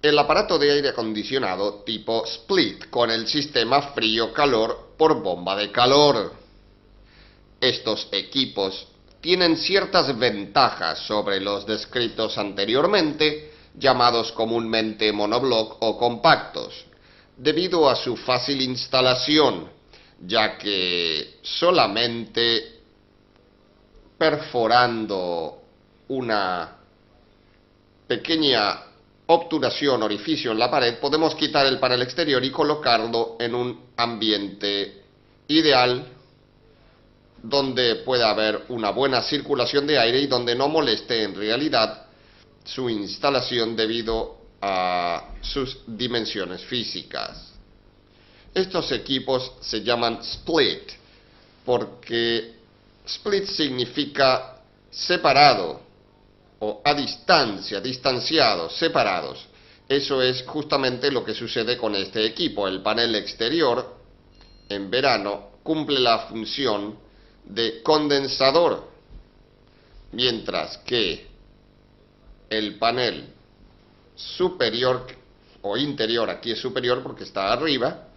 el aparato de aire acondicionado tipo split con el sistema frío-calor por bomba de calor. Estos equipos tienen ciertas ventajas sobre los descritos anteriormente, llamados comúnmente monobloc o compactos, debido a su fácil instalación, ya que solamente perforando una pequeña obturación, orificio en la pared, podemos quitar el panel exterior y colocarlo en un ambiente ideal donde pueda haber una buena circulación de aire y donde no moleste en realidad su instalación debido a sus dimensiones físicas. Estos equipos se llaman split porque split significa separado o a distancia, distanciados, separados. Eso es justamente lo que sucede con este equipo. El panel exterior en verano cumple la función de condensador, mientras que el panel superior o interior, aquí es superior porque está arriba,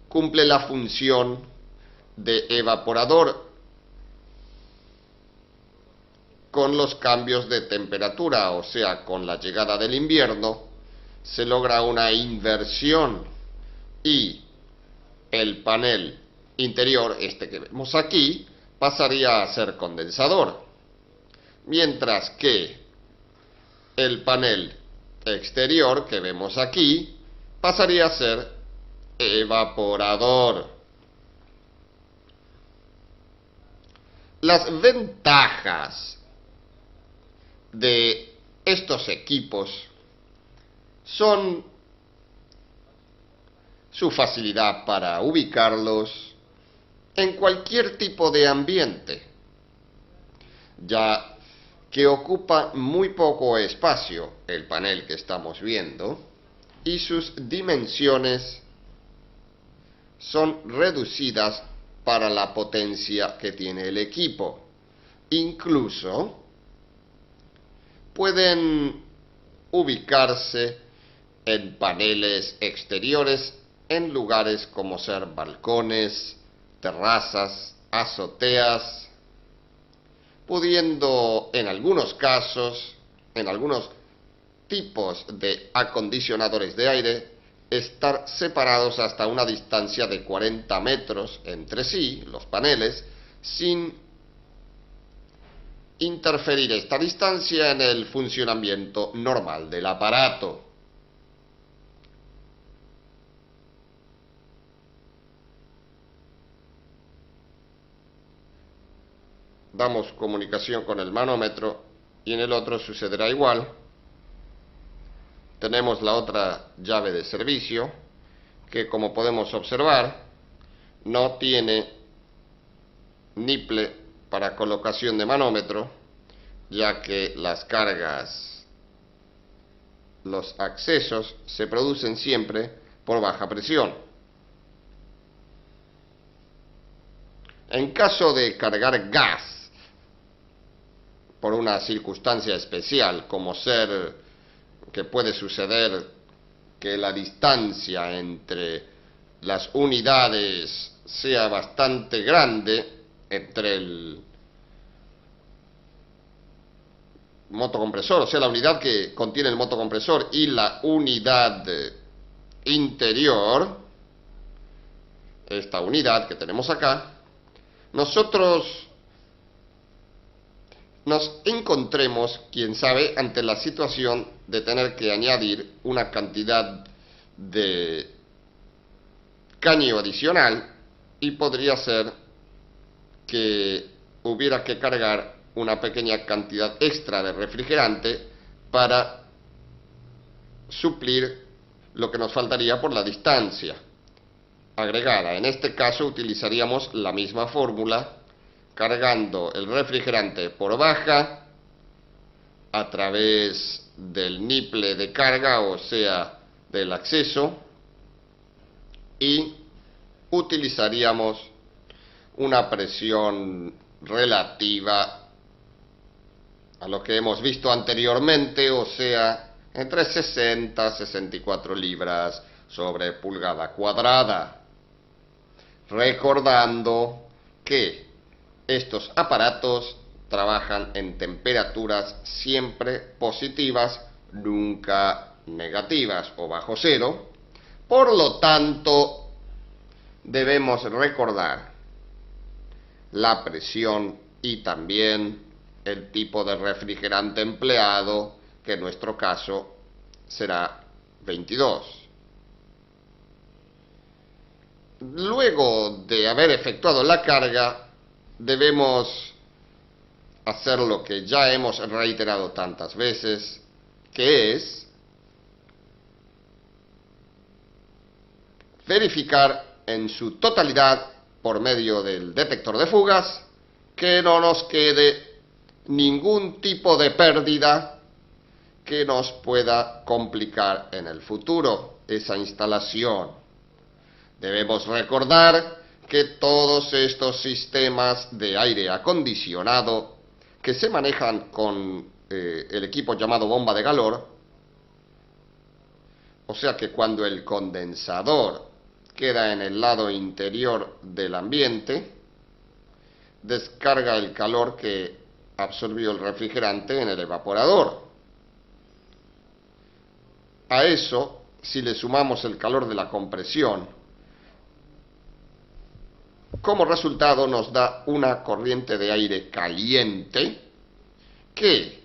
cumple la función de evaporador. Con los cambios de temperatura, o sea, con la llegada del invierno, se logra una inversión y el panel interior, este que vemos aquí, pasaría a ser condensador, mientras que el panel exterior que vemos aquí pasaría a ser evaporador. Las ventajas de estos equipos son su facilidad para ubicarlos en cualquier tipo de ambiente, ya que ocupa muy poco espacio el panel que estamos viendo y sus dimensiones son reducidas para la potencia que tiene el equipo. Incluso pueden ubicarse en paneles exteriores en lugares como ser balcones, terrazas, azoteas, pudiendo en algunos casos, en algunos tipos de acondicionadores de aire, estar separados hasta una distancia de 40 metros entre sí, los paneles, sin interferir esta distancia en el funcionamiento normal del aparato. Damos comunicación con el manómetro y en el otro sucederá igual. Tenemos la otra llave de servicio que, como podemos observar, no tiene niple para colocación de manómetro, ya que las cargas, los accesos se producen siempre por baja presión. En caso de cargar gas por una circunstancia especial, como ser que puede suceder que la distancia entre las unidades sea bastante grande, entre el motocompresor, o sea, la unidad que contiene el motocompresor y la unidad interior, esta unidad que tenemos acá, nosotros nos encontremos, quién sabe, ante la situación de tener que añadir una cantidad de caño adicional y podría ser que hubiera que cargar una pequeña cantidad extra de refrigerante para suplir lo que nos faltaría por la distancia agregada. En este caso utilizaríamos la misma fórmula, cargando el refrigerante por baja a través del niple de carga, o sea, del acceso, y utilizaríamos una presión relativa a lo que hemos visto anteriormente, o sea, entre 60 y 64 libras sobre pulgada cuadrada. Recordando que estos aparatos trabajan en temperaturas siempre positivas, nunca negativas o bajo cero. Por lo tanto, debemos recordar la presión y también el tipo de refrigerante empleado, que en nuestro caso será 22. Luego de haber efectuado la carga, debemos hacer lo que ya hemos reiterado tantas veces, que es verificar en su totalidad, por medio del detector de fugas, que no nos quede ningún tipo de pérdida que nos pueda complicar en el futuro esa instalación. Debemos recordar que todos estos sistemas de aire acondicionado que se manejan con el equipo llamado bomba de calor, o sea que cuando el condensador queda en el lado interior del ambiente, descarga el calor que absorbió el refrigerante en el evaporador. A eso, si le sumamos el calor de la compresión, como resultado nos da una corriente de aire caliente que,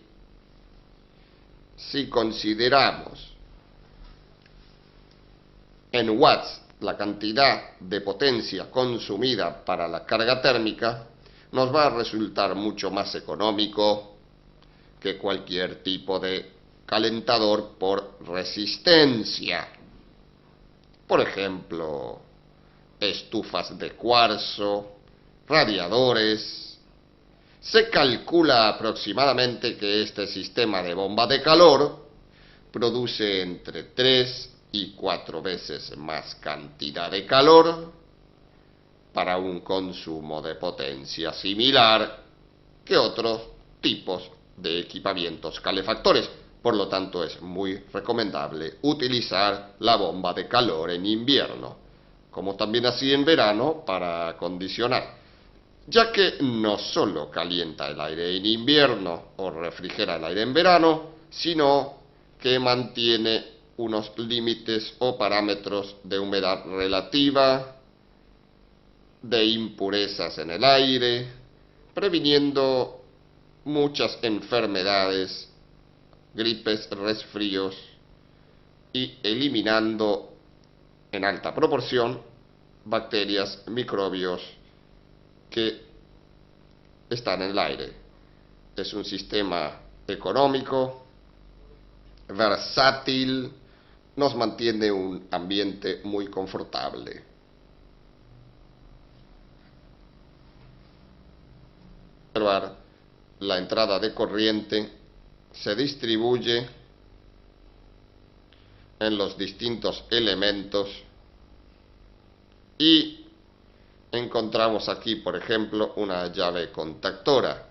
si consideramos en watts la cantidad de potencia consumida para la carga térmica, nos va a resultar mucho más económico que cualquier tipo de calentador por resistencia. Por ejemplo, estufas de cuarzo, radiadores. Se calcula aproximadamente que este sistema de bomba de calor produce entre 3 y 4 veces más cantidad de calor para un consumo de potencia similar que otros tipos de equipamientos calefactores. Por lo tanto, es muy recomendable utilizar la bomba de calor en invierno, como también así en verano para acondicionar, ya que no solo calienta el aire en invierno o refrigera el aire en verano, sino que mantiene unos límites o parámetros de humedad relativa, de impurezas en el aire, previniendo muchas enfermedades, gripes, resfríos, y eliminando en alta proporción bacterias, microbios que están en el aire. Es un sistema económico, versátil, nos mantiene un ambiente muy confortable. Observar, la entrada de corriente se distribuye en los distintos elementos y encontramos aquí, por ejemplo, una llave contactora.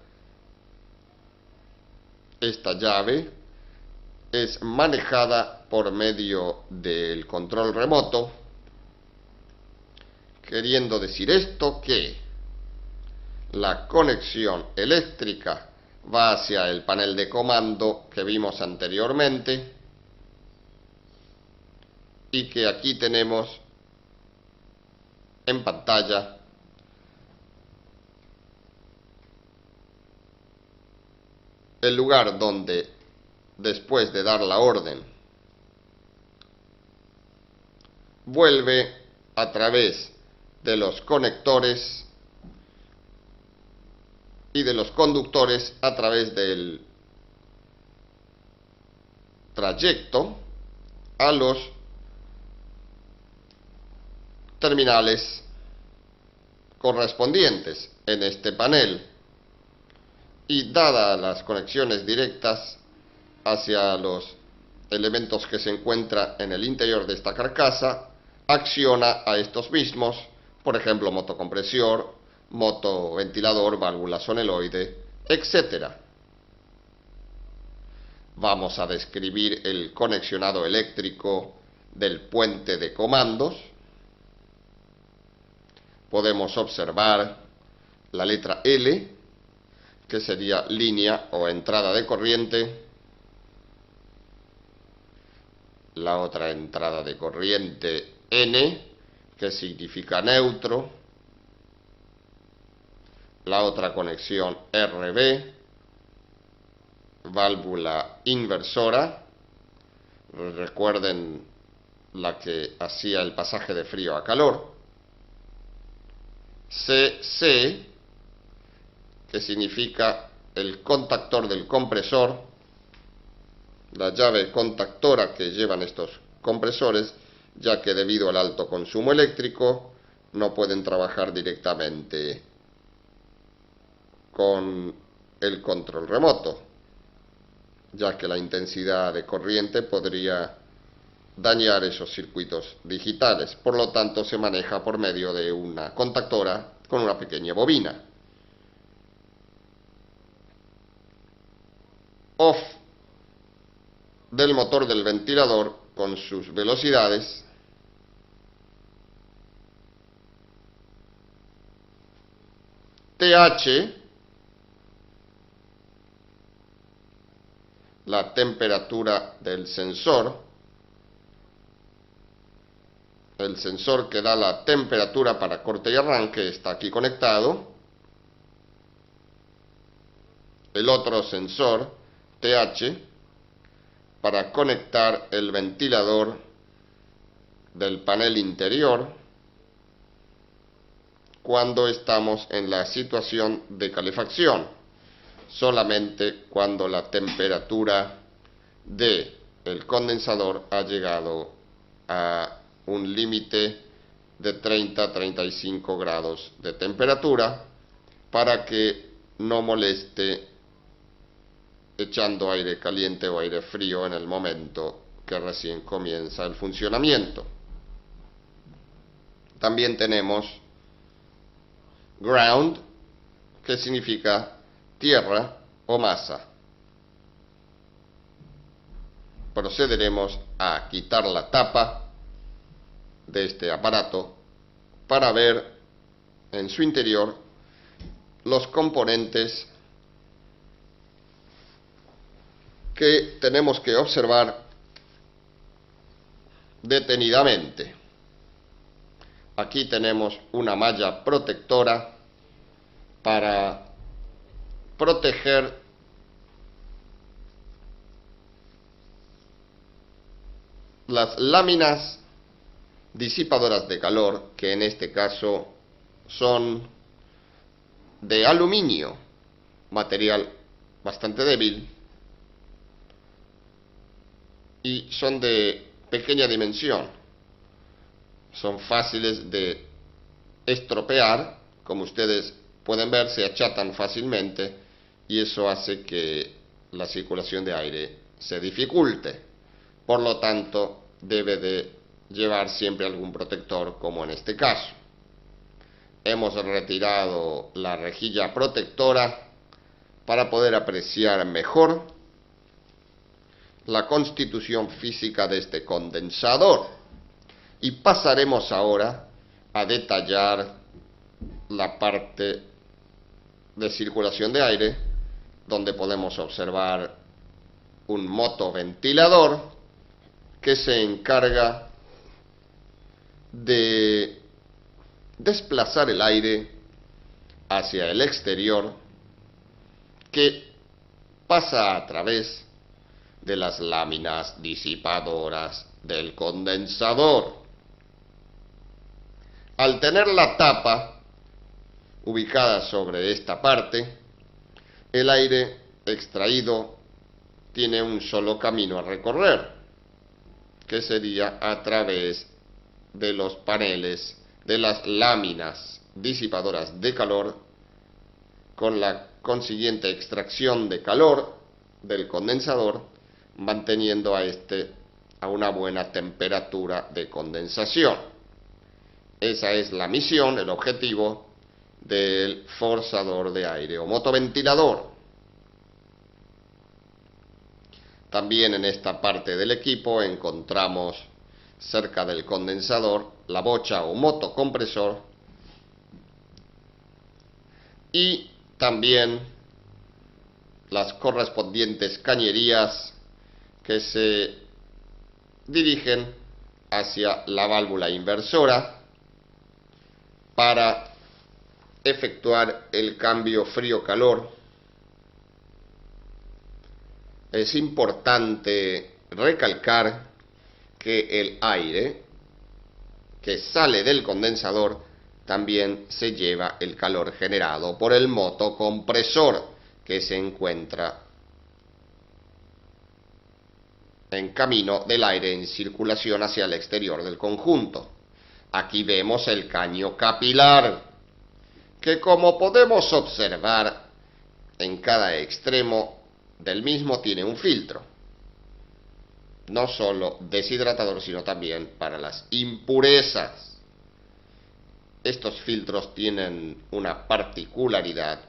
Esta llave es manejada por medio del control remoto, queriendo decir esto que la conexión eléctrica va hacia el panel de comando que vimos anteriormente y que aquí tenemos en pantalla el lugar donde, después de dar la orden, vuelve a través de los conectores y de los conductores a través del trayecto a los terminales correspondientes en este panel, y dadas las conexiones directas hacia los elementos que se encuentran en el interior de esta carcasa, acciona a estos mismos, por ejemplo, motocompresor, motoventilador, válvula solenoide, etc. Vamos a describir el conexionado eléctrico del puente de comandos. Podemos observar la letra L, que sería línea o entrada de corriente. La otra entrada de corriente N, que significa neutro. La otra conexión RB, válvula inversora. Recuerden la que hacía el pasaje de frío a calor. CC, que significa el contactor del compresor, la llave contactora que llevan estos compresores, ya que debido al alto consumo eléctrico no pueden trabajar directamente con el control remoto, ya que la intensidad de corriente podría dañar esos circuitos digitales. Por lo tanto, se maneja por medio de una contactora con una pequeña bobina. Off del motor del ventilador con sus velocidades. TH, la temperatura del sensor. El sensor que da la temperatura para corte y arranque está aquí conectado. El otro sensor, TH, para conectar el ventilador del panel interior cuando estamos en la situación de calefacción. Solamente cuando la temperatura del condensador ha llegado a un límite de 30-35 grados de temperatura, para que no moleste echando aire caliente o aire frío en el momento que recién comienza el funcionamiento. También tenemos ground, que significa tierra o masa. Procederemos a quitar la tapa de este aparato para ver en su interior los componentes que tenemos que observar detenidamente. Aquí tenemos una malla protectora para proteger las láminas disipadoras de calor, que en este caso son de aluminio, material bastante débil, y son de pequeña dimensión. Son fáciles de estropear, como ustedes pueden ver, se achatan fácilmente y eso hace que la circulación de aire se dificulte. Por lo tanto, debe de llevar siempre algún protector, como en este caso. Hemos retirado la rejilla protectora para poder apreciar mejor la constitución física de este condensador, y pasaremos ahora a detallar la parte de circulación de aire, donde podemos observar un motoventilador que se encarga de desplazar el aire hacia el exterior, que pasa a través de las láminas disipadoras del condensador. Al tener la tapa ubicada sobre esta parte, el aire extraído tiene un solo camino a recorrer, que sería a través de los paneles de las láminas disipadoras de calor, con la consiguiente extracción de calor del condensador, manteniendo a este a una buena temperatura de condensación. Esa es la misión, el objetivo del forzador de aire o motoventilador. También en esta parte del equipo encontramos cerca del condensador la bocha o motocompresor y también las correspondientes cañerías que se dirigen hacia la válvula inversora para efectuar el cambio frío-calor. Es importante recalcar que el aire que sale del condensador también se lleva el calor generado por el motocompresor que se encuentra en camino del aire en circulación hacia el exterior del conjunto. Aquí vemos el caño capilar, que como podemos observar en cada extremo del mismo tiene un filtro, no solo deshidratador sino también para las impurezas. Estos filtros tienen una particularidad,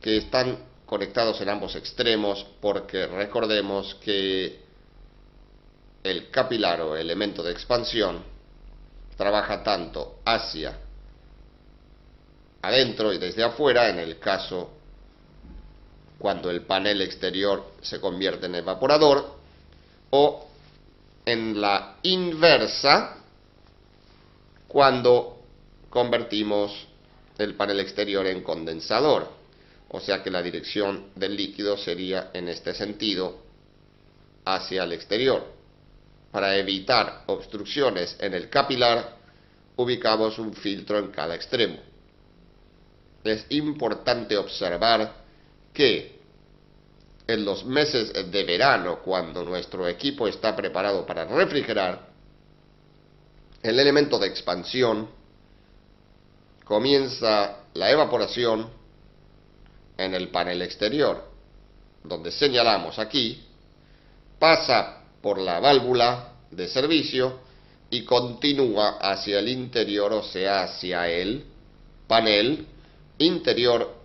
que están conectados en ambos extremos, porque recordemos que el capilar o elemento de expansión trabaja tanto hacia adentro y desde afuera, en el caso cuando el panel exterior se convierte en evaporador, o en la inversa, cuando convertimos el panel exterior en condensador. O sea que la dirección del líquido sería en este sentido, hacia el exterior. Para evitar obstrucciones en el capilar, ubicamos un filtro en cada extremo. Es importante observar que en los meses de verano, cuando nuestro equipo está preparado para refrigerar, el elemento de expansión comienza la evaporación en el panel exterior, donde señalamos aquí, pasa por la válvula de servicio y continúa hacia el interior, o sea, hacia el panel interior.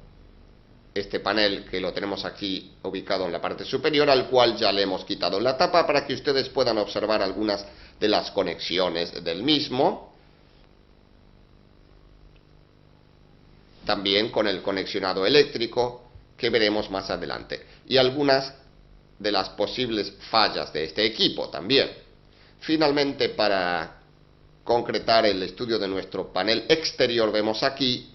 Este panel que lo tenemos aquí ubicado en la parte superior, al cual ya le hemos quitado la tapa para que ustedes puedan observar algunas de las conexiones del mismo. También con el conexionado eléctrico que veremos más adelante. Y algunas de las posibles fallas de este equipo también. Finalmente, para concretar el estudio de nuestro panel exterior, vemos aquí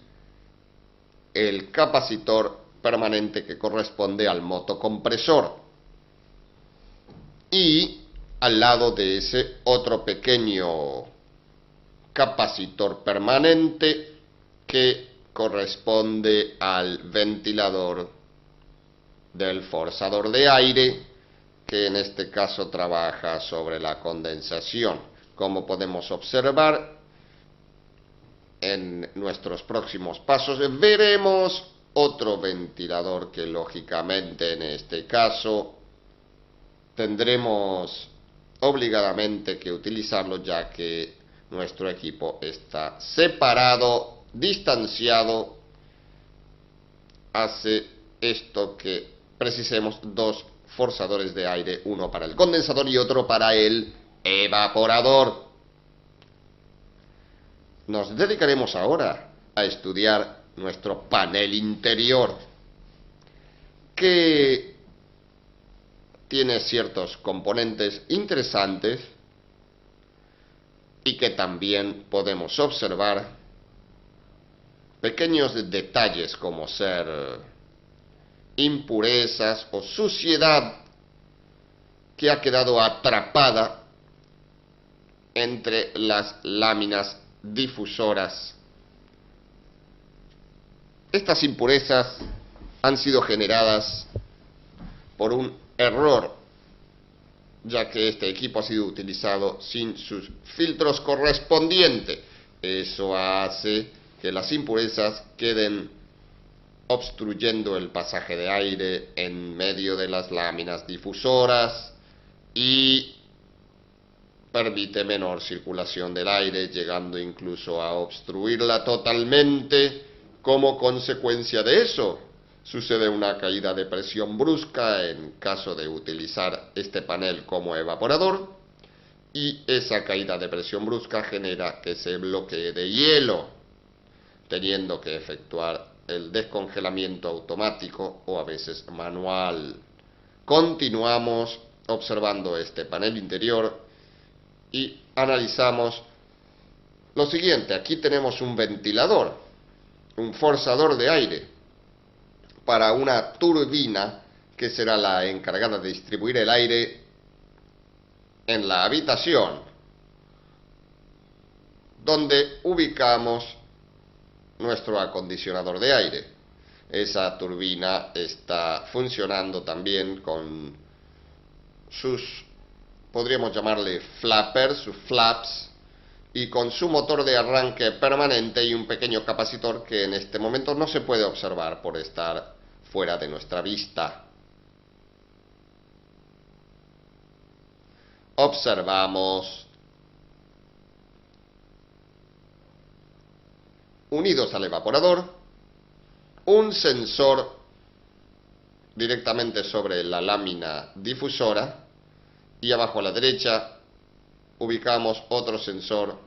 el capacitor permanente que corresponde al motocompresor. Y al lado de ese otro pequeño capacitor permanente que corresponde al ventilador del forzador de aire, que en este caso trabaja sobre la condensación. Como podemos observar, en nuestros próximos pasos veremos otro ventilador que lógicamente en este caso tendremos obligadamente que utilizarlo, ya que nuestro equipo está separado, distanciado. Hace esto que precisemos dos forzadores de aire, uno para el condensador y otro para el evaporador. Nos dedicaremos ahora a estudiar nuestro panel interior, que tiene ciertos componentes interesantes y que también podemos observar pequeños detalles como ser impurezas o suciedad que ha quedado atrapada entre las láminas difusoras. Estas impurezas han sido generadas por un error, ya que este equipo ha sido utilizado sin sus filtros correspondientes. Eso hace que las impurezas queden obstruyendo el pasaje de aire en medio de las láminas difusoras y permite menor circulación del aire, llegando incluso a obstruirla totalmente. Como consecuencia de eso, sucede una caída de presión brusca en caso de utilizar este panel como evaporador, y esa caída de presión brusca genera que se bloquee de hielo, teniendo que efectuar el descongelamiento automático o a veces manual. Continuamos observando este panel interior y analizamos lo siguiente. Aquí tenemos un ventilador, un forzador de aire para una turbina que será la encargada de distribuir el aire en la habitación, donde ubicamos nuestro acondicionador de aire. Esa turbina está funcionando también con sus, podríamos llamarle flappers, sus flaps, y con su motor de arranque permanente y un pequeño capacitor que en este momento no se puede observar por estar fuera de nuestra vista. Observamos, unidos al evaporador, un sensor directamente sobre la lámina difusora, y abajo a la derecha ubicamos otro sensor.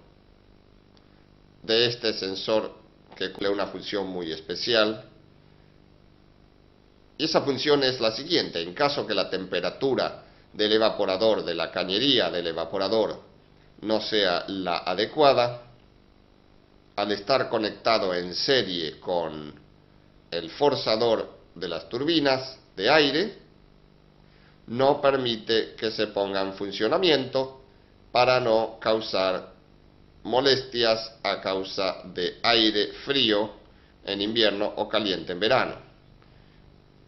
De este sensor que cumple una función muy especial, y esa función es la siguiente: en caso que la temperatura del evaporador, de la cañería del evaporador, no sea la adecuada, al estar conectado en serie con el forzador de las turbinas de aire, no permite que se ponga en funcionamiento para no causar molestias a causa de aire frío en invierno o caliente en verano.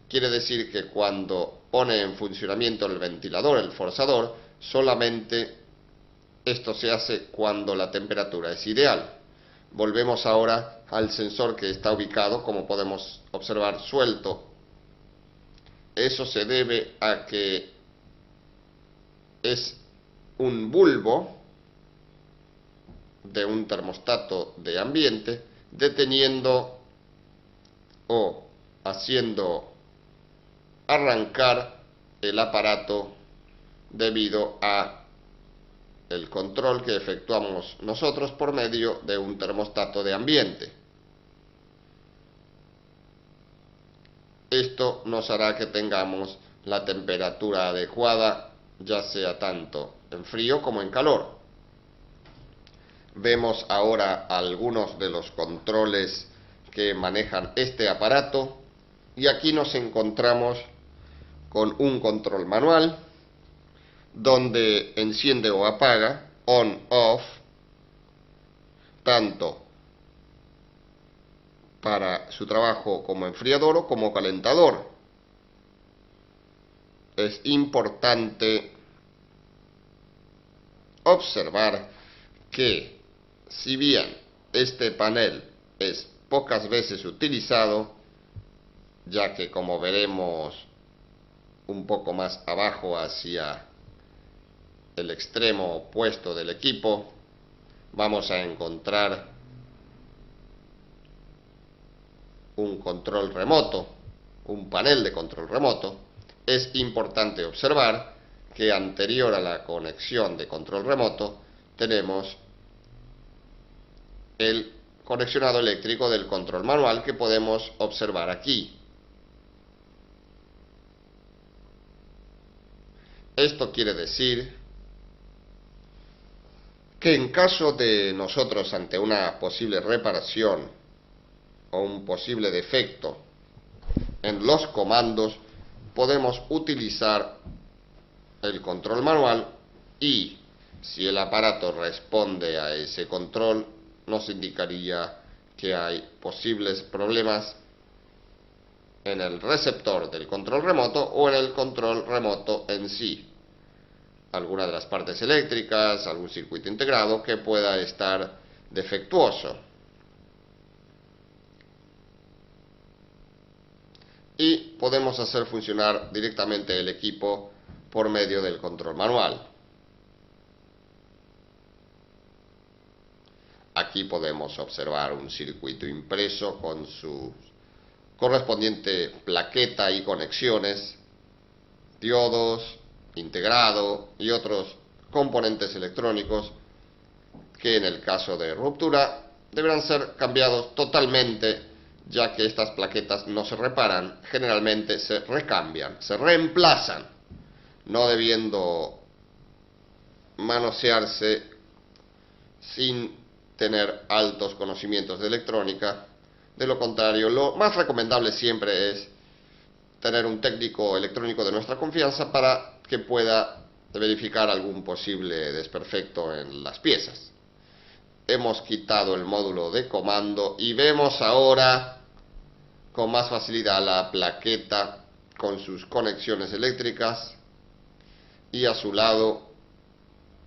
Quiere decir que cuando pone en funcionamiento el ventilador, el forzador, solamente esto se hace cuando la temperatura es ideal. Volvemos ahora al sensor que está ubicado, como podemos observar, suelto. Eso se debe a que es un bulbo de un termostato de ambiente deteniendo o haciendo arrancar el aparato debido a el control que efectuamos nosotros por medio de un termostato de ambiente. Esto nos hará que tengamos la temperatura adecuada, ya sea tanto en frío como en calor. Vemos ahora algunos de los controles que manejan este aparato, y aquí nos encontramos con un control manual donde enciende o apaga, on-off, tanto para su trabajo como enfriador o como calentador. Es importante observar que, si bien este panel es pocas veces utilizado, ya que, como veremos un poco más abajo hacia el extremo opuesto del equipo, vamos a encontrar un control remoto, un panel de control remoto. Es importante observar que anterior a la conexión de control remoto tenemos el conexionado eléctrico del control manual que podemos observar aquí. Esto quiere decir que en caso de nosotros, ante una posible reparación o un posible defecto en los comandos, podemos utilizar el control manual, y si el aparato responde a ese control, nos indicaría que hay posibles problemas en el receptor del control remoto o en el control remoto en sí. Alguna de las partes eléctricas, algún circuito integrado que pueda estar defectuoso. Y podemos hacer funcionar directamente el equipo por medio del control manual. Aquí podemos observar un circuito impreso con sus correspondiente plaqueta y conexiones, diodos, integrado y otros componentes electrónicos que en el caso de ruptura deberán ser cambiados totalmente, ya que estas plaquetas no se reparan, generalmente se recambian, se reemplazan, no debiendo manosearse sin tener altos conocimientos de electrónica. De lo contrario, lo más recomendable siempre es tener un técnico electrónico de nuestra confianza para que pueda verificar algún posible desperfecto en las piezas. Hemos quitado el módulo de comando y vemos ahora con más facilidad la plaqueta con sus conexiones eléctricas y a su lado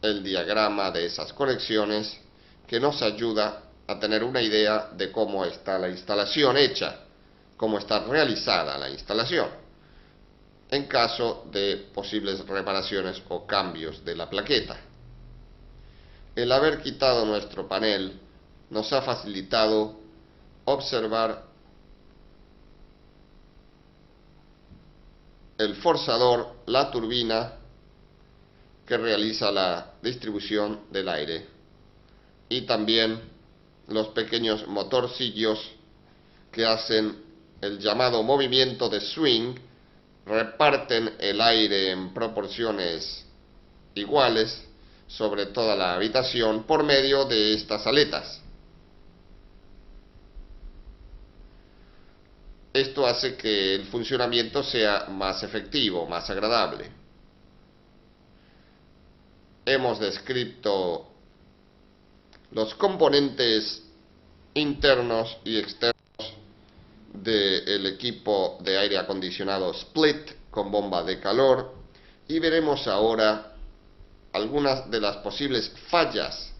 el diagrama de esas conexiones que nos ayuda a tener una idea de cómo está la instalación hecha, cómo está realizada la instalación, en caso de posibles reparaciones o cambios de la plaqueta. El haber quitado nuestro panel nos ha facilitado observar el forzador, la turbina que realiza la distribución del aire, y también los pequeños motorcillos que hacen el llamado movimiento de swing, reparten el aire en proporciones iguales sobre toda la habitación por medio de estas aletas. Esto hace que el funcionamiento sea más efectivo, más agradable. Hemos descrito los componentes internos y externos del equipo de aire acondicionado split con bomba de calor, y veremos ahora algunas de las posibles fallas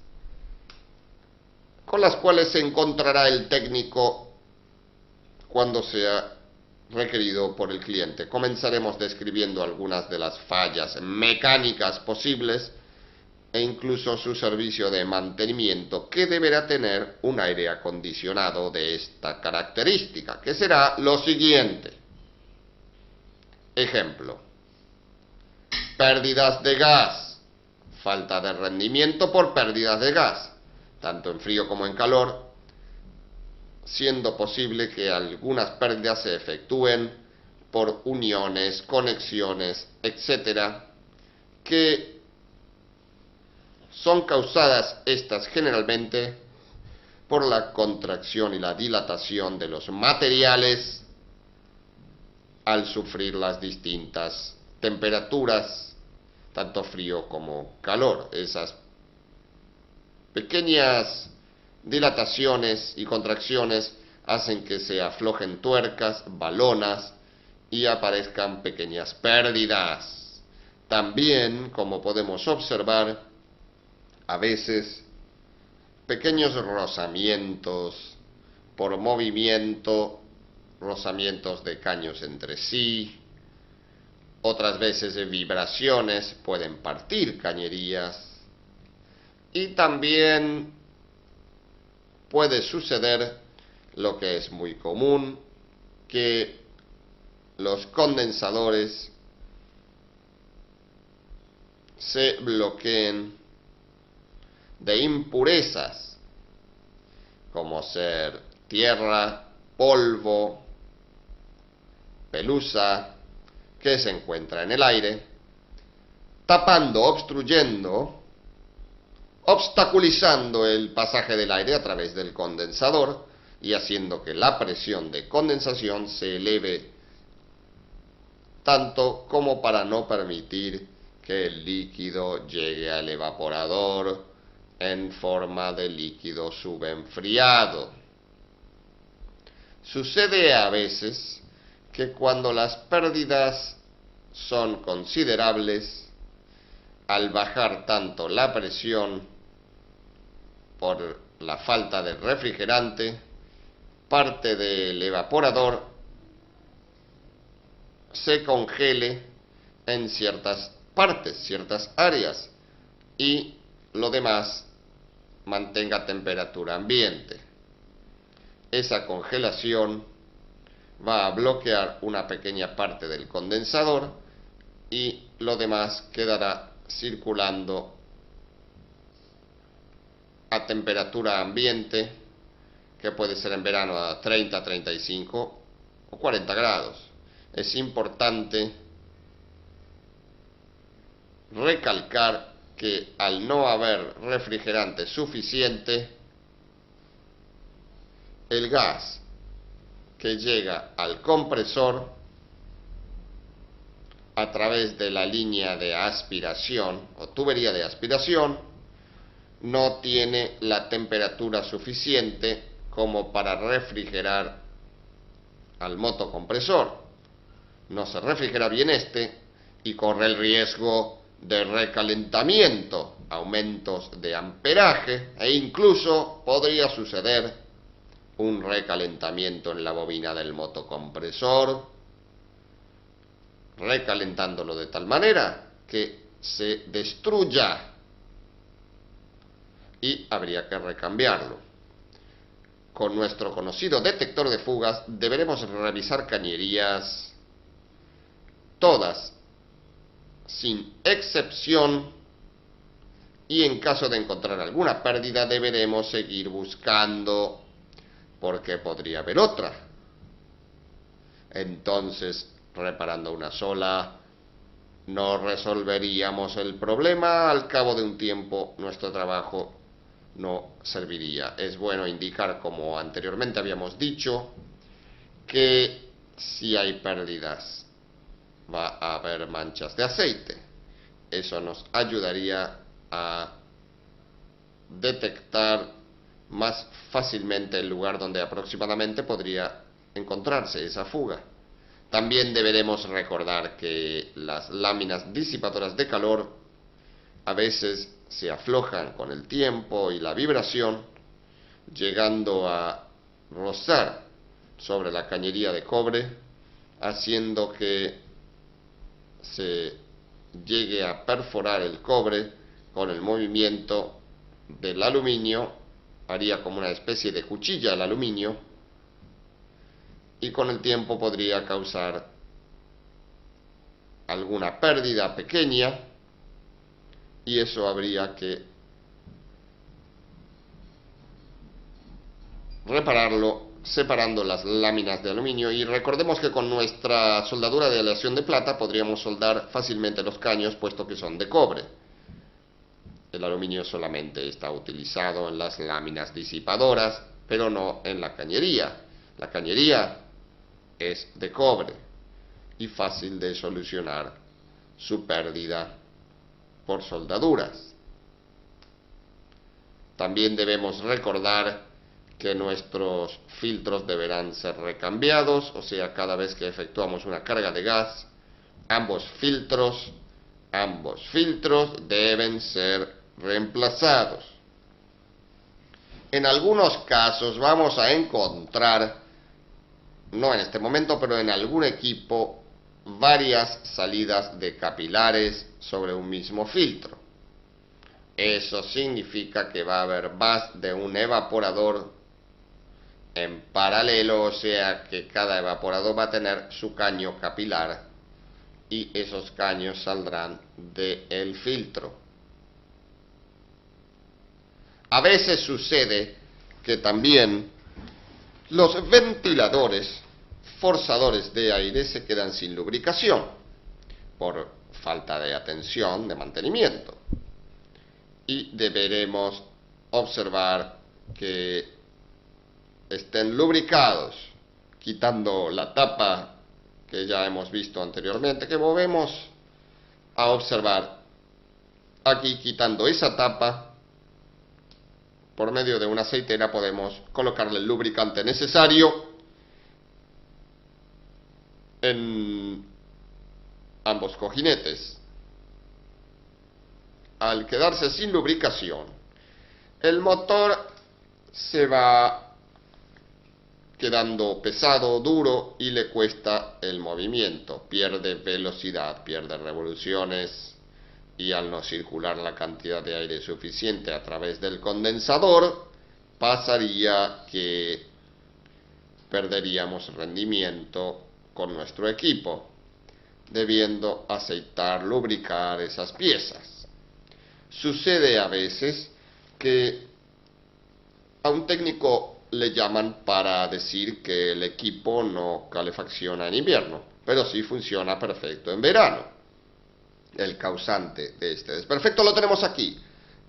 con las cuales se encontrará el técnico cuando sea requerido por el cliente. Comenzaremos describiendo algunas de las fallas mecánicas posibles e incluso su servicio de mantenimiento que deberá tener un aire acondicionado de esta característica, que será lo siguiente. Ejemplo: pérdidas de gas, falta de rendimiento por pérdidas de gas, tanto en frío como en calor, siendo posible que algunas pérdidas se efectúen por uniones, conexiones, etcétera, que son causadas estas generalmente por la contracción y la dilatación de los materiales al sufrir las distintas temperaturas, tanto frío como calor. Esas pequeñas dilataciones y contracciones hacen que se aflojen tuercas, balonas y aparezcan pequeñas pérdidas. También, como podemos observar, a veces pequeños rozamientos por movimiento, rozamientos de caños entre sí, otras veces vibraciones pueden partir cañerías, y también puede suceder lo que es muy común, que los condensadores se bloqueen de impurezas, como ser tierra, polvo, pelusa, que se encuentra en el aire, tapando, obstruyendo, obstaculizando el pasaje del aire a través del condensador y haciendo que la presión de condensación se eleve tanto como para no permitir que el líquido llegue al evaporador en forma de líquido subenfriado. Sucede a veces que cuando las pérdidas son considerables, al bajar tanto la presión por la falta de refrigerante, parte del evaporador se congele en ciertas partes, ciertas áreas, y lo demás mantenga temperatura ambiente. Esa congelación va a bloquear una pequeña parte del condensador y lo demás quedará circulando a temperatura ambiente, que puede ser en verano a 30, 35 o 40 grados. Es importante recalcar que al no haber refrigerante suficiente, el gas que llega al compresor a través de la línea de aspiración o tubería de aspiración no tiene la temperatura suficiente como para refrigerar al motocompresor. No se refrigera bien este y corre el riesgo de recalentamiento, aumentos de amperaje e incluso podría suceder un recalentamiento en la bobina del motocompresor, recalentándolo de tal manera que se destruya y habría que recambiarlo. Con nuestro conocido detector de fugas deberemos revisar cañerías todas, sin excepción, y en caso de encontrar alguna pérdida deberemos seguir buscando porque podría haber otra. Entonces, reparando una sola, no resolveríamos el problema. Al cabo de un tiempo, nuestro trabajo no serviría. Es bueno indicar, como anteriormente habíamos dicho, que si hay pérdidas va a haber manchas de aceite. Eso nos ayudaría a detectar más fácilmente el lugar donde aproximadamente podría encontrarse esa fuga. También deberemos recordar que las láminas disipadoras de calor a veces se aflojan con el tiempo y la vibración, llegando a rozar sobre la cañería de cobre, haciendo que se llegue a perforar el cobre con el movimiento del aluminio. Haría como una especie de cuchilla el aluminio y con el tiempo podría causar alguna pérdida pequeña, y eso habría que repararlo separando las láminas de aluminio. Y recordemos que con nuestra soldadura de aleación de plata podríamos soldar fácilmente los caños, puesto que son de cobre. El aluminio solamente está utilizado en las láminas disipadoras, pero no en la cañería. La cañería es de cobre y fácil de solucionar su pérdida por soldaduras. También debemos recordar que nuestros filtros deberán ser recambiados, o sea, cada vez que efectuamos una carga de gas, ambos filtros deben ser reemplazados. En algunos casos vamos a encontrar, no en este momento, pero en algún equipo, varias salidas de capilares sobre un mismo filtro. Eso significa que va a haber más de un evaporador en paralelo, o sea que cada evaporador va a tener su caño capilar y esos caños saldrán del filtro. A veces sucede que también los ventiladores forzadores de aire se quedan sin lubricación por falta de atención, de mantenimiento. Y deberemos observar que estén lubricados, quitando la tapa que ya hemos visto anteriormente, que volvemos a observar aquí. Quitando esa tapa, por medio de una aceitera podemos colocarle el lubricante necesario en ambos cojinetes. Al quedarse sin lubricación, el motor se va quedando pesado, duro, y le cuesta el movimiento. Pierde velocidad, pierde revoluciones, y al no circular la cantidad de aire suficiente a través del condensador, pasaría que perderíamos rendimiento con nuestro equipo, debiendo aceitar, lubricar esas piezas. Sucede a veces que a un técnico le llaman para decir que el equipo no calefacciona en invierno, pero sí funciona perfecto en verano. El causante de este desperfecto lo tenemos aquí,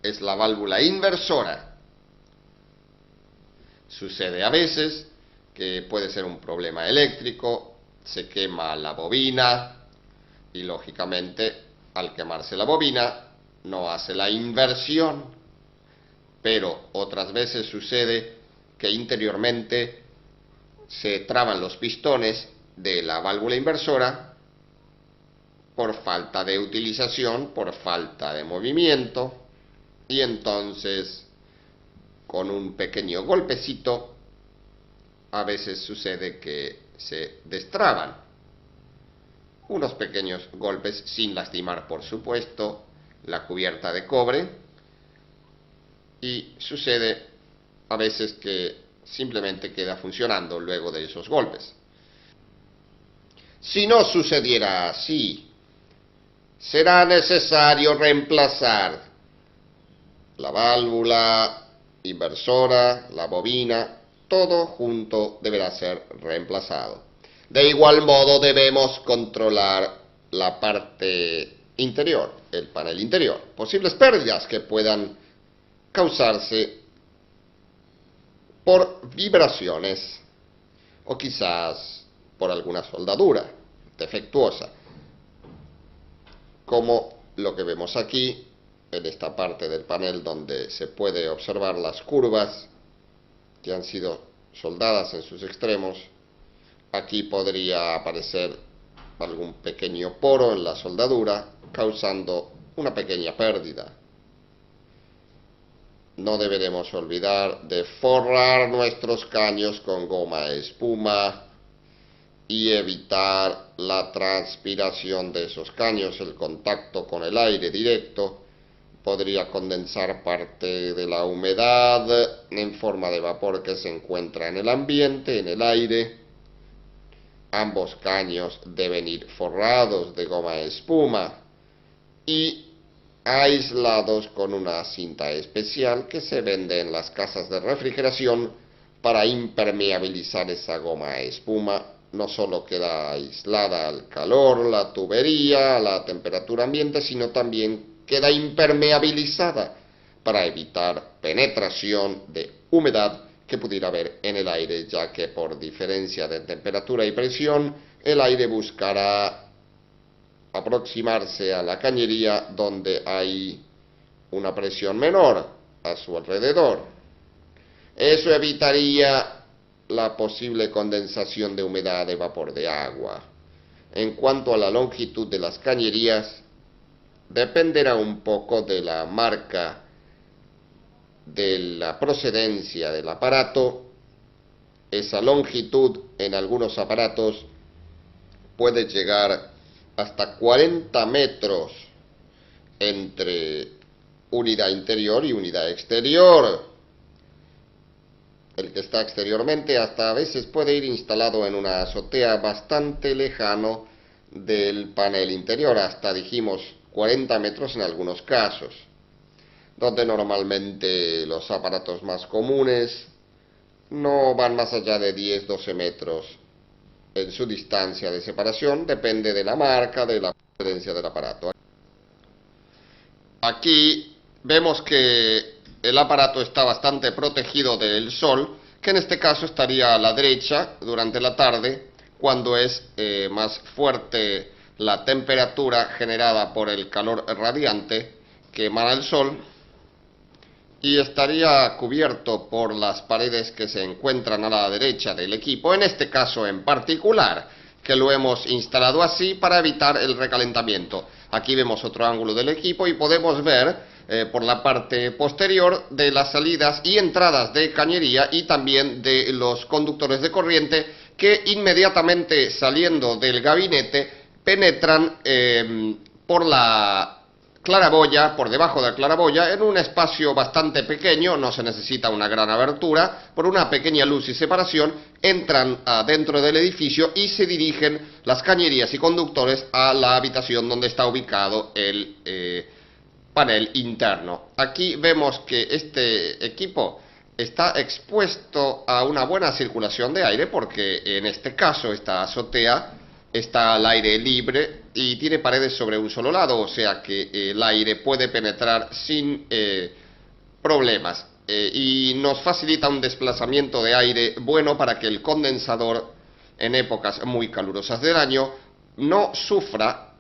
es la válvula inversora. Sucede a veces que puede ser un problema eléctrico, se quema la bobina y lógicamente al quemarse la bobina no hace la inversión, pero otras veces sucede que interiormente se traban los pistones de la válvula inversora por falta de utilización, por falta de movimiento, y entonces con un pequeño golpecito a veces sucede que se destraban. Unos pequeños golpes sin lastimar, por supuesto, la cubierta de cobre, y sucede a veces que simplemente queda funcionando luego de esos golpes. Si no sucediera así, será necesario reemplazar la válvula inversora, la bobina, todo junto deberá ser reemplazado. De igual modo debemos controlar la parte interior, el panel interior, posibles pérdidas que puedan causarse por vibraciones o quizás por alguna soldadura defectuosa, como lo que vemos aquí en esta parte del panel donde se puede observar las curvas que han sido soldadas en sus extremos. Aquí podría aparecer algún pequeño poro en la soldadura, causando una pequeña pérdida. No deberemos olvidar de forrar nuestros caños con goma espuma y evitar la transpiración de esos caños. El contacto con el aire directo podría condensar parte de la humedad en forma de vapor que se encuentra en el ambiente, en el aire. Ambos caños deben ir forrados de goma espuma y aislados con una cinta especial que se vende en las casas de refrigeración para impermeabilizar esa goma espuma. No solo queda aislada al calor, la tubería, a la temperatura ambiente, sino también queda impermeabilizada para evitar penetración de humedad que pudiera haber en el aire, ya que por diferencia de temperatura y presión, el aire buscará aproximarse a la cañería donde hay una presión menor a su alrededor. Eso evitaría la posible condensación de humedad de vapor de agua. En cuanto a la longitud de las cañerías, dependerá un poco de la marca, de la procedencia del aparato. Esa longitud en algunos aparatos puede llegar hasta 40 metros entre unidad interior y unidad exterior. El que está exteriormente hasta a veces puede ir instalado en una azotea bastante lejano del panel interior, hasta dijimos 40 metros en algunos casos, donde normalmente los aparatos más comunes no van más allá de 10-12 metros en su distancia de separación, depende de la marca, de la procedencia del aparato. Aquí vemos que el aparato está bastante protegido del sol, que en este caso estaría a la derecha durante la tarde, cuando es más fuerte la temperatura generada por el calor radiante que emana el sol, y estaría cubierto por las paredes que se encuentran a la derecha del equipo, en este caso en particular, que lo hemos instalado así para evitar el recalentamiento. Aquí vemos otro ángulo del equipo y podemos ver por la parte posterior de las salidas y entradas de cañería y también de los conductores de corriente que inmediatamente saliendo del gabinete penetran por la claraboya, por debajo de la claraboya, en un espacio bastante pequeño, no se necesita una gran abertura, por una pequeña luz y separación, entran dentro del edificio y se dirigen las cañerías y conductores a la habitación donde está ubicado el panel interno. Aquí vemos que este equipo está expuesto a una buena circulación de aire porque en este caso esta azotea está al aire libre y tiene paredes sobre un solo lado, o sea que el aire puede penetrar sin problemas y nos facilita un desplazamiento de aire bueno para que el condensador en épocas muy calurosas del año no sufra,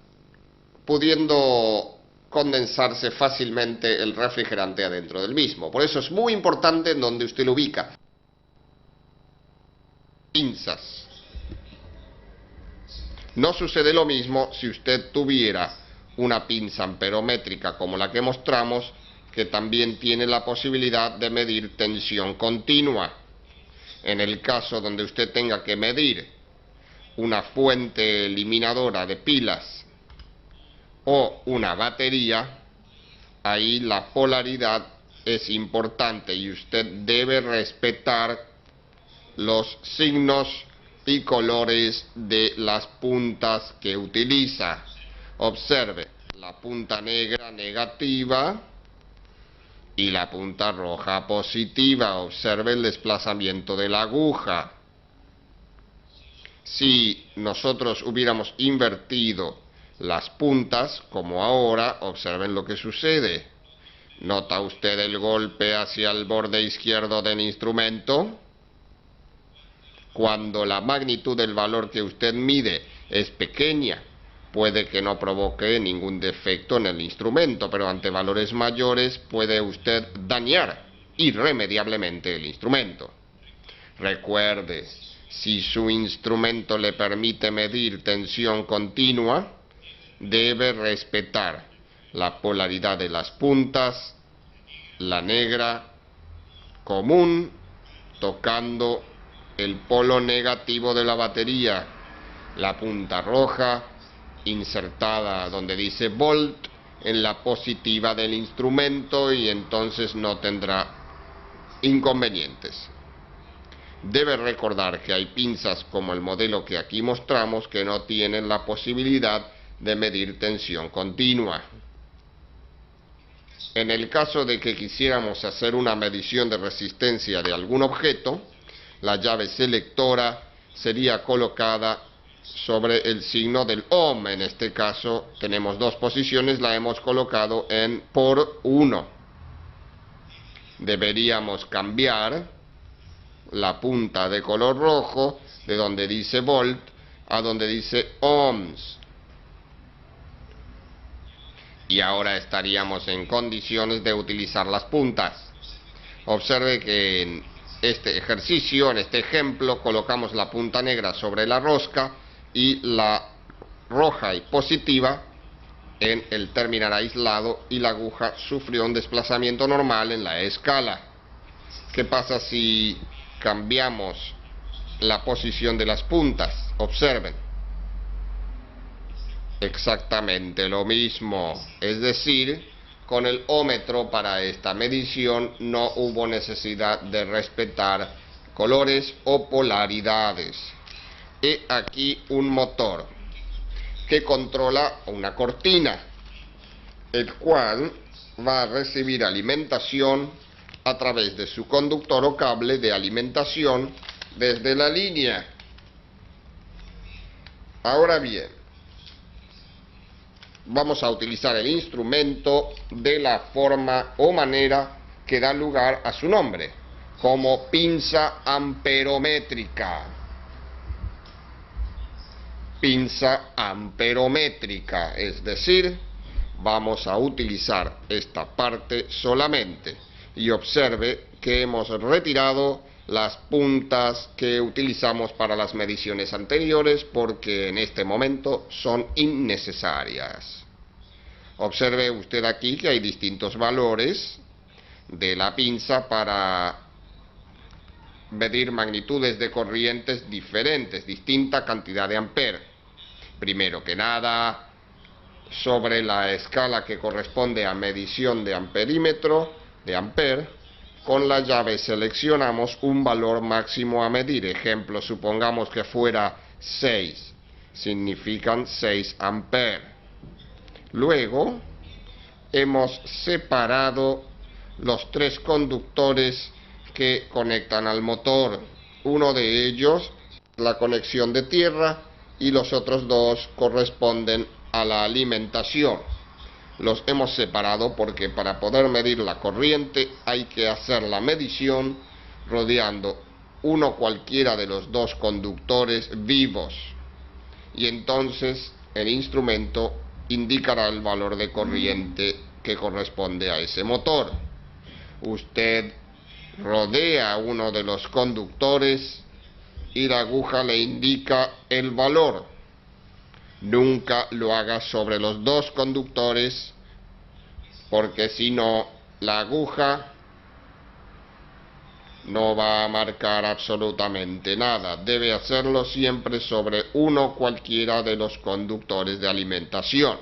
pudiendo condensarse fácilmente el refrigerante adentro del mismo. Por eso es muy importante en donde usted lo ubica. Pinzas. No sucede lo mismo si usted tuviera una pinza amperométrica como la que mostramos, que también tiene la posibilidad de medir tensión continua. En el caso donde usted tenga que medir una fuente eliminadora de pilas o una batería, ahí la polaridad es importante y usted debe respetar los signos y colores de las puntas que utiliza. Observe, la punta negra negativa y la punta roja positiva. Observe el desplazamiento de la aguja. Si nosotros hubiéramos invertido las puntas, como ahora, observen lo que sucede. ¿Nota usted el golpe hacia el borde izquierdo del instrumento? Cuando la magnitud del valor que usted mide es pequeña, puede que no provoque ningún defecto en el instrumento, pero ante valores mayores puede usted dañar irremediablemente el instrumento. Recuerde, si su instrumento le permite medir tensión continua, debe respetar la polaridad de las puntas, la negra común, tocando el polo negativo de la batería, la punta roja insertada donde dice volt en la positiva del instrumento, y entonces no tendrá inconvenientes. Debe recordar que hay pinzas como el modelo que aquí mostramos que no tienen la posibilidad de medir tensión continua. En el caso de que quisiéramos hacer una medición de resistencia de algún objeto, la llave selectora sería colocada sobre el signo del ohm. En este caso tenemos dos posiciones, la hemos colocado en por 1. Deberíamos cambiar la punta de color rojo de donde dice volt a donde dice ohms. Y ahora estaríamos en condiciones de utilizar las puntas. Observe que en este ejercicio, en este ejemplo, colocamos la punta negra sobre la rosca y la roja y positiva en el terminal aislado, y la aguja sufrió un desplazamiento normal en la escala. ¿Qué pasa si cambiamos la posición de las puntas? Observen. Exactamente lo mismo, es decir, con el ómetro para esta medición no hubo necesidad de respetar colores o polaridades. He aquí un motor que controla una cortina, el cual va a recibir alimentación a través de su conductor o cable de alimentación desde la línea. Ahora bien, vamos a utilizar el instrumento de la forma o manera que da lugar a su nombre, como pinza amperométrica. Pinza amperométrica, es decir, vamos a utilizar esta parte solamente. Y observe que hemos retirado las puntas que utilizamos para las mediciones anteriores porque en este momento son innecesarias. Observe usted aquí que hay distintos valores de la pinza para medir magnitudes de corrientes diferentes, distinta cantidad de amperes. Primero que nada, sobre la escala que corresponde a medición de amperímetro, de ampere. Con la llave seleccionamos un valor máximo a medir. Ejemplo, supongamos que fuera 6. Significan 6 amperes. Luego, hemos separado los 3 conductores que conectan al motor. Uno de ellos, la conexión de tierra, y los otros 2 corresponden a la alimentación. Los hemos separado porque para poder medir la corriente hay que hacer la medición rodeando uno cualquiera de los 2 conductores vivos, y entonces el instrumento indicará el valor de corriente que corresponde a ese motor. Usted rodea uno de los conductores y la aguja le indica el valor. Nunca lo haga sobre los 2 conductores, porque si no, la aguja no va a marcar absolutamente nada. Debe hacerlo siempre sobre uno cualquiera de los conductores de alimentación.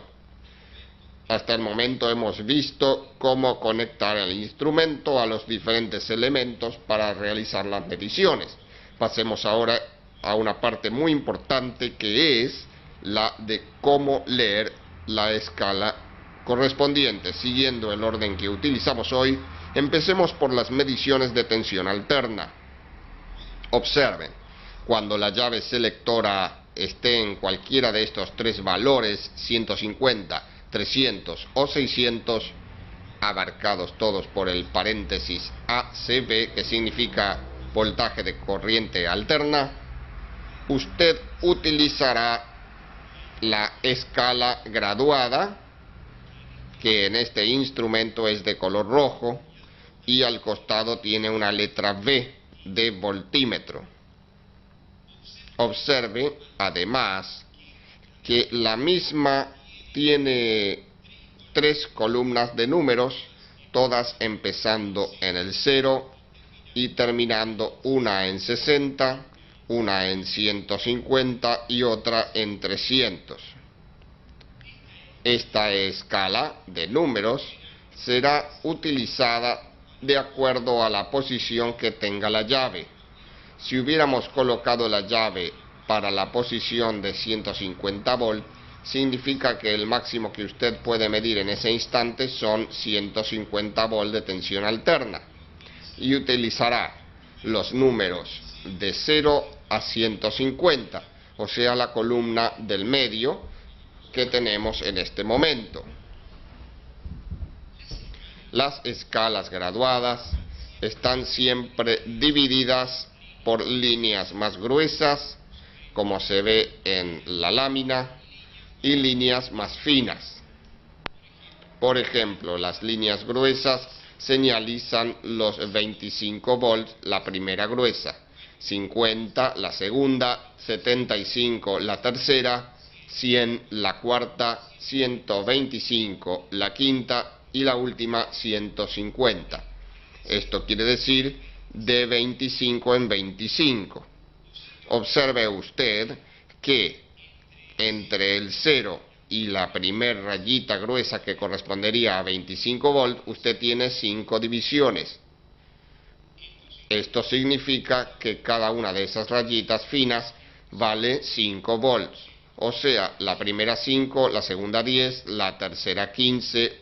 Hasta el momento hemos visto cómo conectar el instrumento a los diferentes elementos para realizar las mediciones. Pasemos ahora a una parte muy importante, que es la de cómo leer la escala correspondiente. Siguiendo el orden que utilizamos hoy, empecemos por las mediciones de tensión alterna. Observen, cuando la llave selectora esté en cualquiera de estos 3 valores, 150, 300 o 600, abarcados todos por el paréntesis ACB, que significa voltaje de corriente alterna, usted utilizará la escala graduada, que en este instrumento es de color rojo, y al costado tiene una letra V de voltímetro. Observe además que la misma tiene 3 columnas de números, todas empezando en el 0 y terminando una en 60, una en 150 y otra en 300. Esta escala de números será utilizada de acuerdo a la posición que tenga la llave. Si hubiéramos colocado la llave para la posición de 150 volts, significa que el máximo que usted puede medir en ese instante son 150 volts de tensión alterna, y utilizará los números de 0 a 150, o sea, la columna del medio que tenemos en este momento. Las escalas graduadas están siempre divididas por líneas más gruesas, como se ve en la lámina, y líneas más finas. Por ejemplo, las líneas gruesas señalizan los 25 volts, la primera gruesa, 50 la segunda, 75 la tercera, 100 la cuarta, 125 la quinta y la última 150. Esto quiere decir de 25 en 25. Observe usted que entre el 0 y la primer rayita gruesa, que correspondería a 25 volts, usted tiene 5 divisiones. Esto significa que cada una de esas rayitas finas vale 5 volts. O sea, la primera 5, la segunda 10, la tercera 15,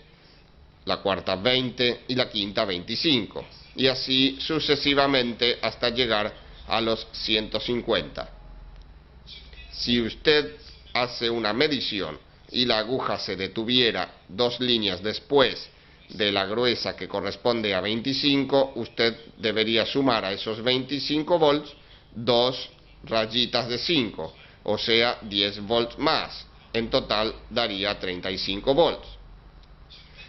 la cuarta 20 y la quinta 25. Y así sucesivamente hasta llegar a los 150. Si usted hace una medición y la aguja se detuviera 2 líneas después de la gruesa, que corresponde a 25, usted debería sumar a esos 25 volts 2 rayitas de 5, o sea 10 volts más. En total daría 35 volts.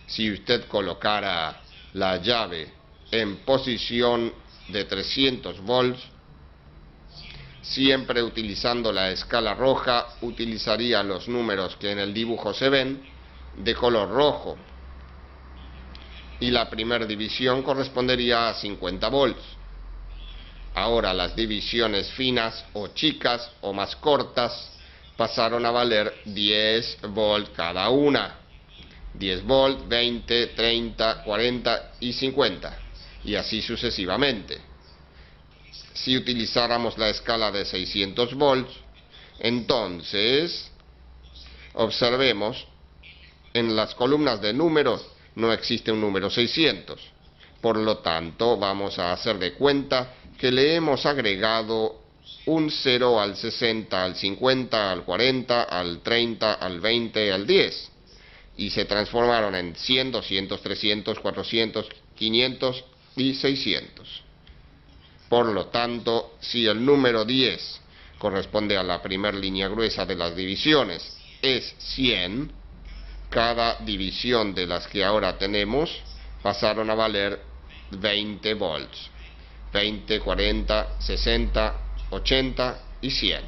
Si usted colocara la llave en posición de 300 volts, siempre utilizando la escala roja, utilizaría los números que en el dibujo se ven de color rojo, y la primera división correspondería a 50 volts. Ahora las divisiones finas o chicas o más cortas pasaron a valer 10 volts cada una. 10 volts, 20, 30, 40 y 50. Y así sucesivamente. Si utilizáramos la escala de 600 volts, entonces observemos, en las columnas de números no existe un número 600. Por lo tanto, vamos a hacer de cuenta que le hemos agregado un 0 al 60, al 50, al 40, al 30, al 20, al 10. Y se transformaron en 100, 200, 300, 400, 500 y 600. Por lo tanto, si el número 10 corresponde a la primera línea gruesa de las divisiones, es 100, cada división de las que ahora tenemos pasaron a valer 20 volts. 20, 40, 60, 80 y 100.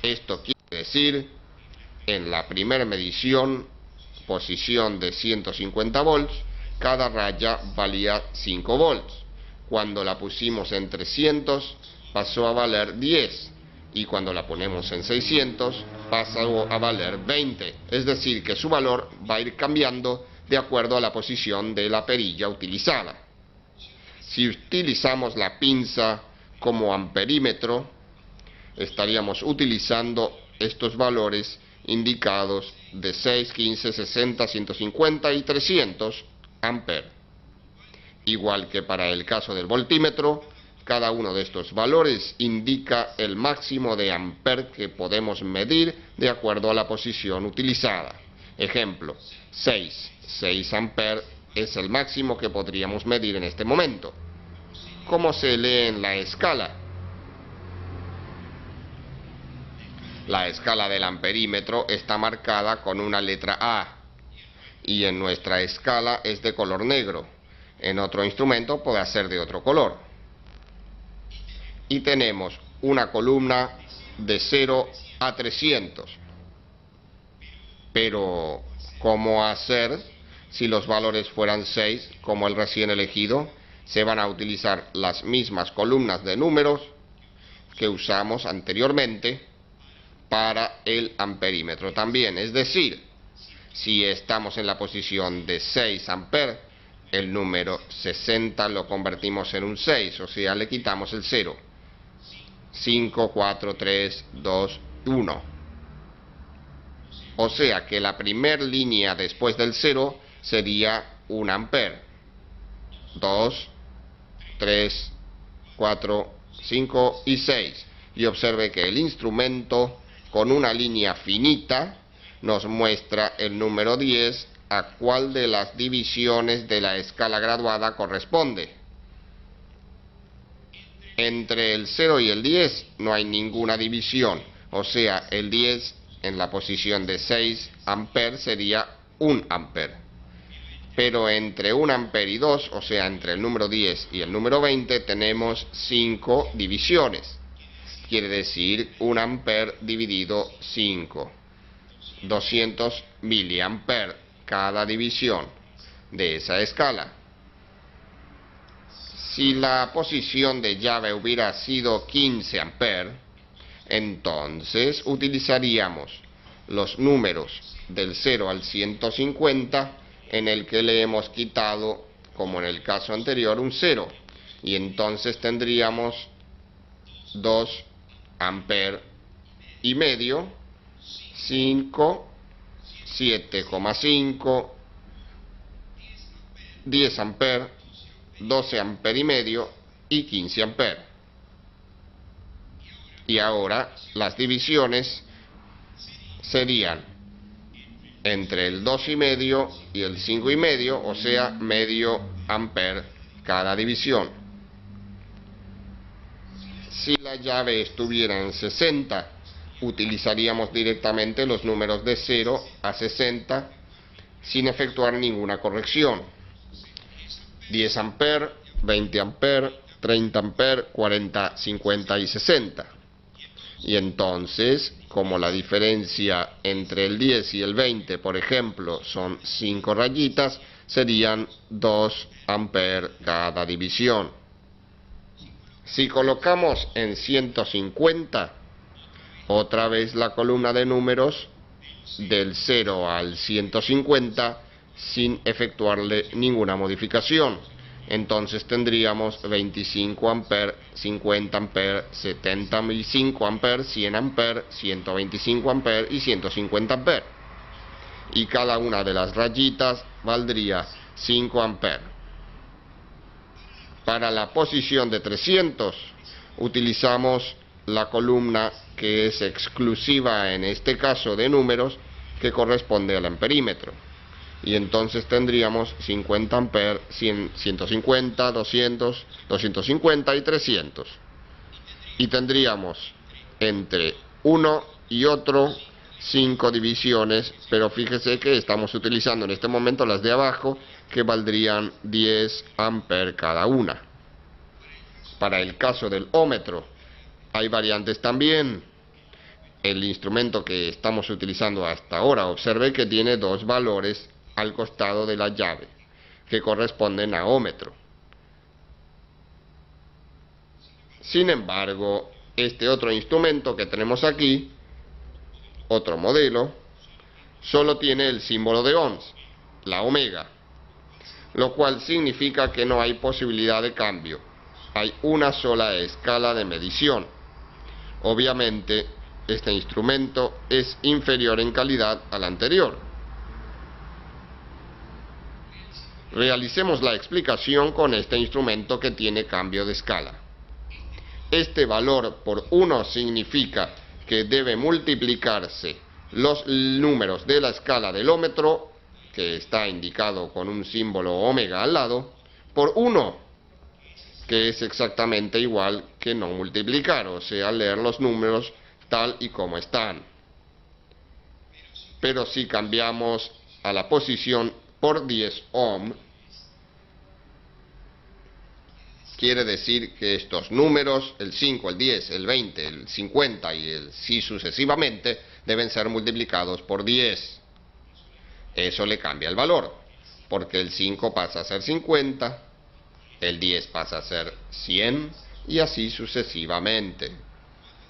Esto quiere decir, en la primera medición, posición de 150 volts, cada raya valía 5 volts. Cuando la pusimos en 300, pasó a valer 10. Y cuando la ponemos en 600, pasó a valer 20. Es decir, que su valor va a ir cambiando de acuerdo a la posición de la perilla utilizada. Si utilizamos la pinza como amperímetro, estaríamos utilizando estos valores indicados de 6, 15, 60, 150 y 300 amperes. Igual que para el caso del voltímetro, cada uno de estos valores indica el máximo de amper que podemos medir de acuerdo a la posición utilizada. Ejemplo, 6 amperes es el máximo que podríamos medir en este momento. ¿Cómo se lee en la escala? La escala del amperímetro está marcada con una letra A y en nuestra escala es de color negro. En otro instrumento puede ser de otro color. Y tenemos una columna de 0 a 300. Pero, ¿cómo hacer si los valores fueran 6, como el recién elegido? Se van a utilizar las mismas columnas de números que usamos anteriormente para el amperímetro también. Es decir, si estamos en la posición de 6 amperes, el número 60 lo convertimos en un 6, o sea, le quitamos el 0. 5, 4, 3, 2, 1. O sea que la primera línea después del 0 sería 1 amper. 2, 3, 4, 5 y 6. Y observe que el instrumento con una línea finita nos muestra el número 10 a cuál de las divisiones de la escala graduada corresponde. Entre el 0 y el 10 no hay ninguna división, o sea, el 10 en la posición de 6 amperes sería 1 amper. Pero entre 1 amper y 2, o sea, entre el número 10 y el número 20, tenemos 5 divisiones. Quiere decir 1 amper dividido 5. 200 miliamperes cada división de esa escala. Si la posición de llave hubiera sido 15 amperes, entonces utilizaríamos los números del 0 al 150 en el que le hemos quitado, como en el caso anterior, un 0. Y entonces tendríamos 2 amperes y medio, 5, 7,5, 10 amperes, 12 amperes y medio y 15 amperes. Y ahora las divisiones serían entre el 2,5 y el 5,5, o sea, medio amper cada división. Si la llave estuviera en 60, utilizaríamos directamente los números de 0 a 60 sin efectuar ninguna corrección. 10 amperes, 20 amperes, 30 amperes, 40, 50 y 60. Y entonces, como la diferencia entre el 10 y el 20, por ejemplo, son 5 rayitas, serían 2 amperes cada división. Si colocamos en 150, otra vez la columna de números del 0 al 150 sin efectuarle ninguna modificación. Entonces tendríamos 25 amperes, 50 amperes, 75 amperes, 100 amperes, 125 amperes y 150 amperes. Y cada una de las rayitas valdría 5 amperes. Para la posición de 300 utilizamos la columna que es exclusiva en este caso de números, que corresponde al amperímetro. Y entonces tendríamos 50 amperes, 150, 200, 250 y 300. Y tendríamos entre uno y otro 5 divisiones, pero fíjese que estamos utilizando en este momento las de abajo, que valdrían 10 amperes cada una. Para el caso del ómetro hay variantes también. El instrumento que estamos utilizando hasta ahora, observe que tiene dos valores al costado de la llave, que corresponden a ómetro. Sin embargo, este otro instrumento que tenemos aquí, otro modelo, solo tiene el símbolo de ohms, la omega, lo cual significa que no hay posibilidad de cambio. Hay una sola escala de medición. Obviamente, este instrumento es inferior en calidad al anterior. Realicemos la explicación con este instrumento que tiene cambio de escala. Este valor por 1 significa que debe multiplicarse los números de la escala del ómetro, que está indicado con un símbolo omega al lado, por 1, que es exactamente igual que no multiplicar, o sea, leer los números tal y como están. Pero si cambiamos a la posición por 10 ohm, quiere decir que estos números, el 5, el 10, el 20, el 50 y el sí sucesivamente, deben ser multiplicados por 10. Eso le cambia el valor, porque el 5 pasa a ser 50, el 10 pasa a ser 100 y así sucesivamente.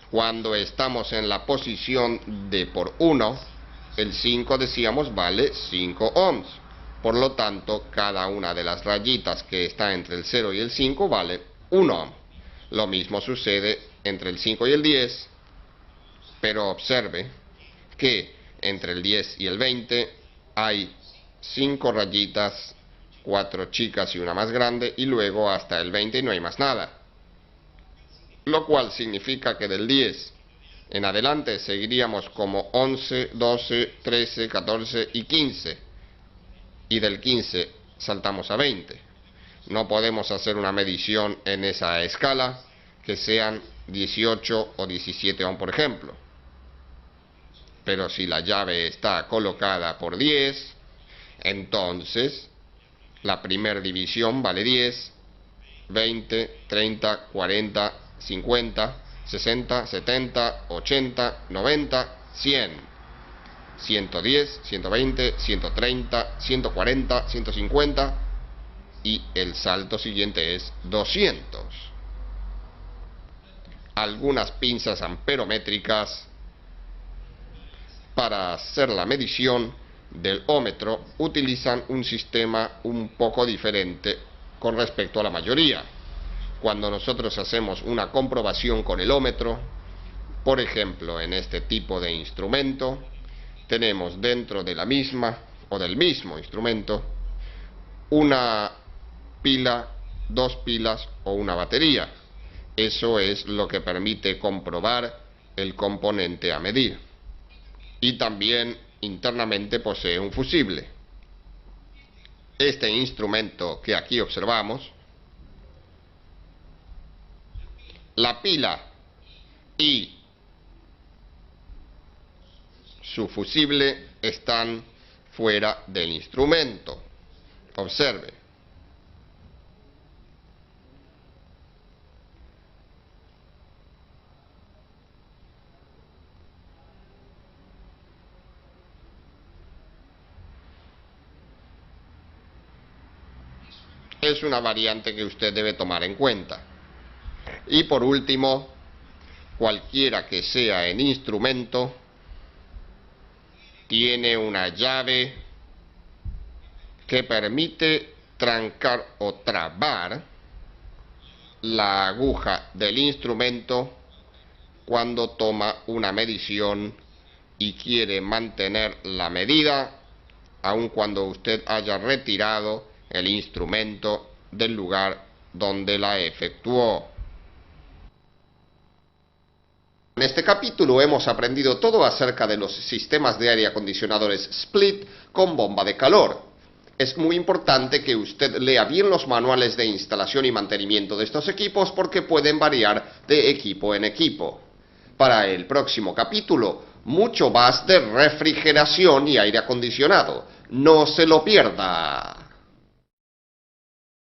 Cuando estamos en la posición de por 1, el 5 decíamos vale 5 ohms. Por lo tanto, cada una de las rayitas que está entre el 0 y el 5 vale 1 ohm. Lo mismo sucede entre el 5 y el 10, pero observe que entre el 10 y el 20 hay 5 rayitas, 4 chicas y una más grande, y luego hasta el 20 no hay más nada. Lo cual significa que del 10 en adelante seguiríamos como 11, 12, 13, 14 y 15. Y del 15 saltamos a 20. No podemos hacer una medición en esa escala que sean 18 o 17 ohm, por ejemplo. Pero si la llave está colocada por 10, entonces la primera división vale 10, 20, 30, 40, 50, 60, 70, 80, 90, 100. 110, 120, 130, 140, 150 y el salto siguiente es 200. Algunas pinzas amperométricas para hacer la medición del ómetro utilizan un sistema un poco diferente con respecto a la mayoría. Cuando nosotros hacemos una comprobación con el ómetro, por ejemplo en este tipo de instrumento, tenemos dentro de la misma o del mismo instrumento una pila, dos pilas o una batería. Eso es lo que permite comprobar el componente a medir. Y también internamente posee un fusible. Este instrumento que aquí observamos, la pila y su fusible están fuera del instrumento. Observe. Es una variante que usted debe tomar en cuenta. Y por último, cualquiera que sea el instrumento, tiene una llave que permite trancar o trabar la aguja del instrumento cuando toma una medición y quiere mantener la medida aun cuando usted haya retirado el instrumento del lugar donde la efectuó. En este capítulo hemos aprendido todo acerca de los sistemas de aire acondicionadores split con bomba de calor. Es muy importante que usted lea bien los manuales de instalación y mantenimiento de estos equipos porque pueden variar de equipo en equipo. Para el próximo capítulo, mucho más de refrigeración y aire acondicionado. ¡No se lo pierda!